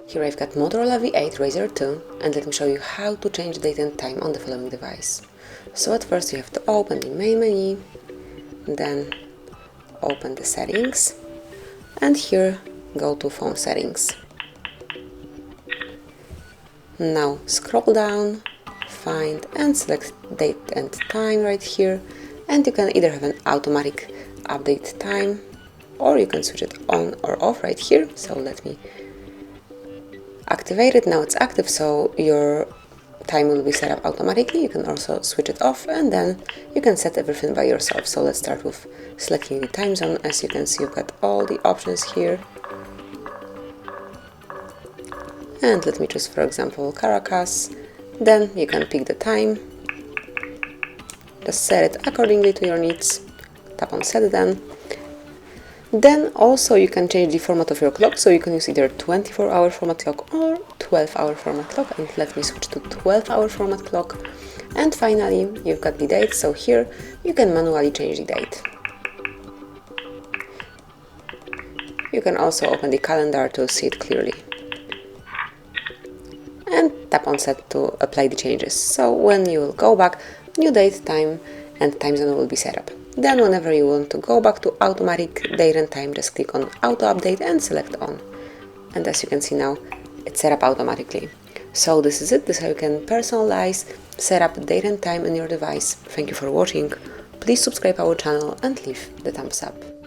Here I've got Motorola V8 Razr2, and let me show you how to change date and time on the following device. So at first you have to open the main menu, then open the settings, and here go to phone settings. Now scroll down, find and select date and time right here, and you can either have an automatic update time or you can switch it on or off right here. So let me activate it. Now it's active, so your time will be set up automatically. You can also switch it off and then you can set everything by yourself. So let's start with selecting the time zone. As you can see, you've got all the options here. And let me choose, for example, Caracas. Then you can pick the time. Just set it accordingly to your needs. Tap on set then. Then also you can change the format of your clock, so you can use either 24-hour format clock or 12-hour format clock, and let me switch to 12-hour format clock. And finally you've got the date, so here you can manually change the date. You can also open the calendar to see it clearly. And tap on set to apply the changes. So when you will go back, new date, time and time zone will be set up. Then whenever you want to go back to automatic date and time, just click on auto update and select on. And as you can see now, it's set up automatically. So this is it. This is how you can personalize, set up date and time in your device. Thank you for watching. Please subscribe our channel and leave the thumbs up.